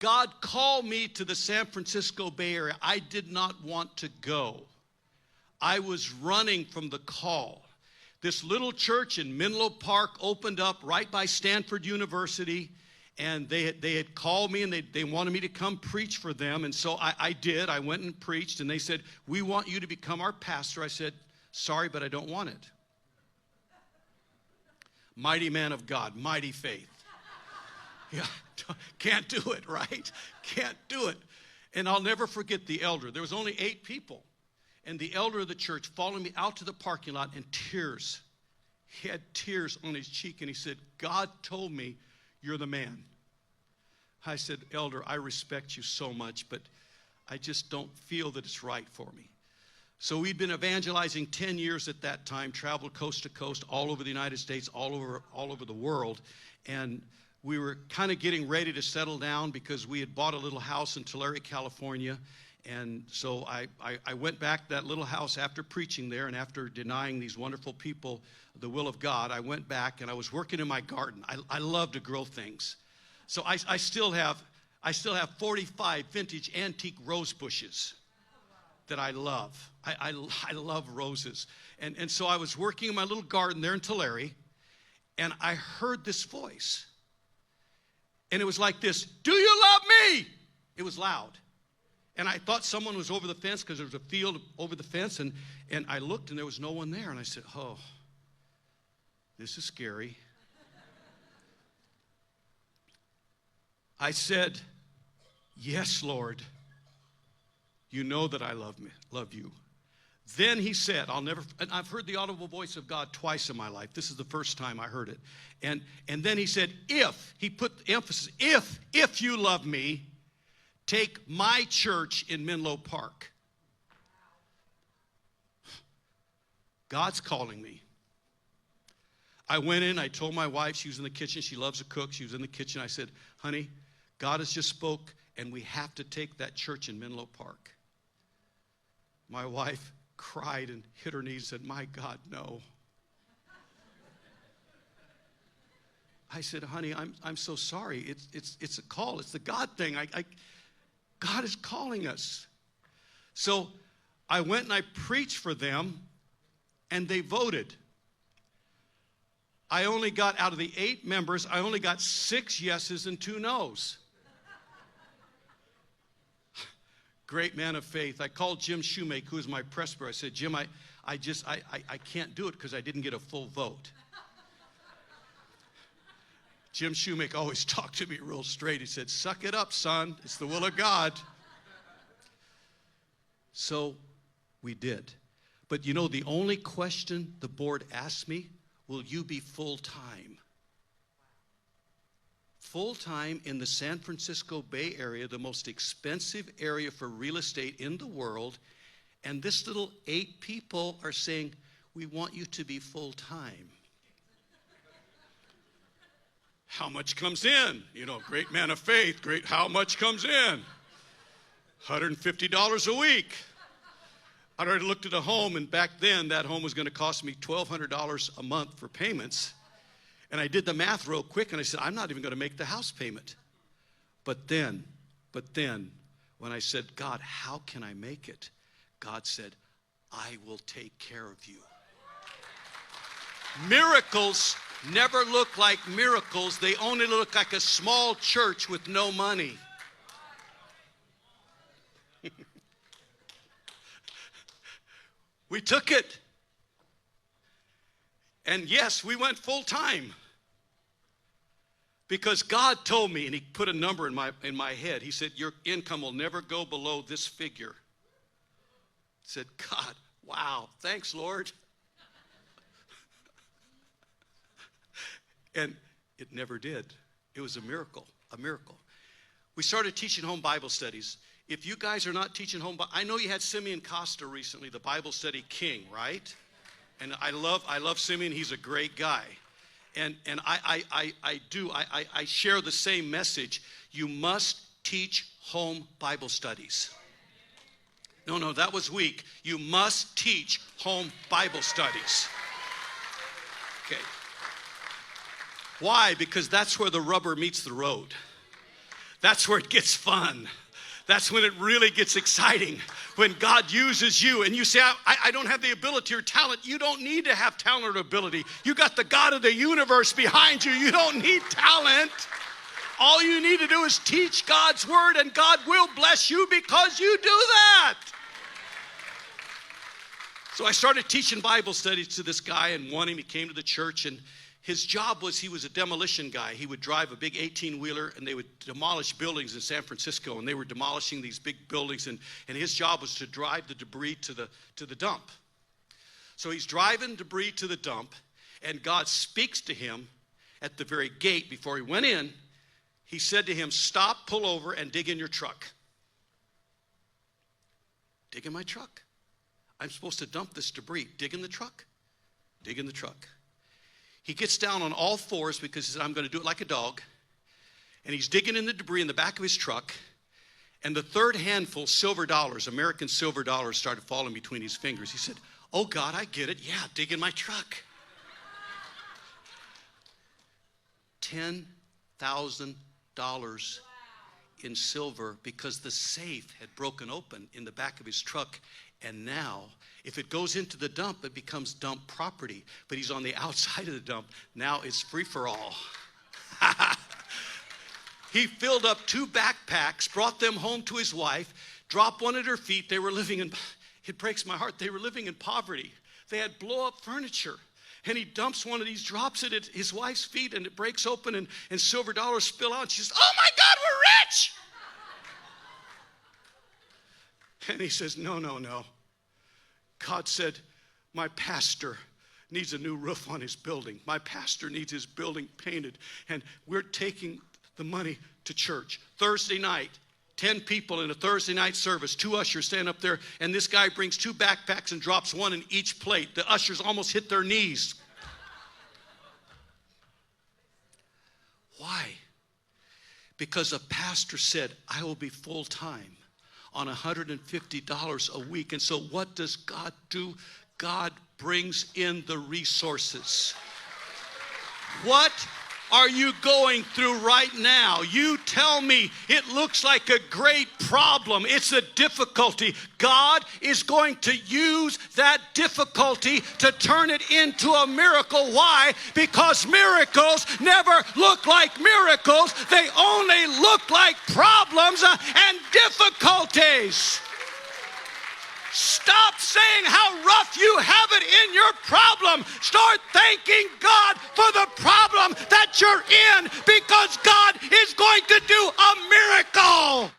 God called me to the San Francisco Bay Area. I did not want to go. I was running from the call. This little church in Menlo Park opened up right by Stanford University, and they had called me, and they wanted me to come preach for them. And so I did. I went and preached, and they said, "We want you to become our pastor." I said, "Sorry, but I don't want it." Mighty man of God, mighty faith. Yeah, can't do it, right? Can't do it. And I'll never forget the elder. There was only 8 people. And the elder of the church followed me out to the parking lot, and tears. He had tears on his cheek, and he said, "God told me you're the man." I said, "Elder, I respect you so much, but I just don't feel that it's right for me." So we'd been evangelizing 10 years at that time, traveled coast to coast, all over the United States, all over the world. And we were kind of getting ready to settle down because we had bought a little house in Tulare, California. And so I went back to that little house after preaching there, and after denying these wonderful people the will of God, I went back and I was working in my garden. I love to grow things. So I still have 45 vintage antique rose bushes that I love. I love roses. And so I was working in my little garden there in Tulare, and I heard this voice. And it was like this, "Do you love me?" It was loud. And I thought someone was over the fence because there was a field over the fence. And I looked, and there was no one there. And I said, "Oh, this is scary." I said, "Yes, Lord. You know that I love you." Then he said, and I've heard the audible voice of God twice in my life. This is the first time I heard it. And then he said, he put the emphasis, if you love me, take my church in Menlo Park. God's calling me. I went in, I told my wife, she was in the kitchen, she loves to cook, she was in the kitchen. I said, "Honey, God has just spoke, and we have to take that church in Menlo Park." My wife cried and hit her knees and said, "My God, no." I said, "Honey, I'm so sorry. It's a call. It's the God thing. God is calling us." So I went and I preached for them, and they voted. I only got, out of the 8 members, I only got 6 yeses and 2 nos. Great man of faith. I called Jim Shoemake, who is my presbyter. I said, "Jim, I can't do it because I didn't get a full vote." Jim Shoemake always talked to me real straight. He said, "Suck it up, son. It's the will of God." So we did. But you know, the only question the board asked me, "Will you be full-time?" Full-time in the San Francisco Bay Area, the most expensive area for real estate in the world. And this little 8 people are saying, "We want you to be full-time." How much comes in? You know, great man of faith, great, how much comes in? $150 a week. I'd already looked at a home, and back then that home was going to cost me $1,200 a month for payments. And I did the math real quick, and I said, "I'm not even going to make the house payment." But then, when I said, "God, how can I make it?" God said, "I will take care of you." Miracles never look like miracles. They only look like a small church with no money. We took it. And yes, we went full time. Because God told me, and he put a number in my head. He said, "Your income will never go below this figure." I said, "God, wow, thanks, Lord." And it never did. It was a miracle, a miracle. We started teaching home Bible studies. If you guys are not teaching home, I know you had Simeon Costa recently, the Bible study king, right? And I love Simeon. He's a great guy. And I share the same message. You must teach home Bible studies. No, that was weak. You must teach home Bible studies. Okay. Why? Because that's where the rubber meets the road. That's where it gets fun. That's when it really gets exciting, when God uses you. And you say, I don't have the ability or talent. You don't need to have talent or ability. You got the God of the universe behind you. You don't need talent. All you need to do is teach God's word, and God will bless you because you do that. So I started teaching Bible studies to this guy, and one of him, he came to the church, and his job was, he was a demolition guy. He would drive a big 18-wheeler, and they would demolish buildings in San Francisco, and they were demolishing these big buildings, and his job was to drive the debris to the dump. So he's driving debris to the dump, and God speaks to him at the very gate before he went in. He said to him, stop, pull over, and dig in your truck. Dig in my truck. I'm supposed to dump this debris. Dig in the truck. Dig in the truck. He gets down on all fours because he said, I'm going to do it like a dog. And he's digging in the debris in the back of his truck. And the third handful, silver dollars, American silver dollars, started falling between his fingers. He said, oh, God, I get it. Yeah, dig in my truck. $10,000 in silver because the safe had broken open in the back of his truck. And now, if it goes into the dump, it becomes dump property. But he's on the outside of the dump. Now it's free for all. He filled up 2 backpacks, brought them home to his wife, dropped one at her feet. They were living in, it breaks my heart, they were living in poverty. They had blow-up furniture. And he dumps one of these, drops it at his wife's feet, and it breaks open, and silver dollars spill out. And she says, oh my God, we're rich! And he says, no. God said, my pastor needs a new roof on his building. My pastor needs his building painted. And we're taking the money to church. Thursday night, 10 people in a Thursday night service. 2 ushers stand up there, and this guy brings 2 backpacks and drops one in each plate. The ushers almost hit their knees. Why? Because a pastor said, I will be full-time on $150 a week. And so what does God do? God brings in the resources. What are you going through right now? You tell me. It looks like a great problem. It's a difficulty. God is going to use that difficulty to turn it into a miracle. Why? Because miracles never look like miracles. They only look like problems and difficulties. Stop saying how rough you have it in your problem. Start thanking God for the problem that you're in, because God is going to do a miracle.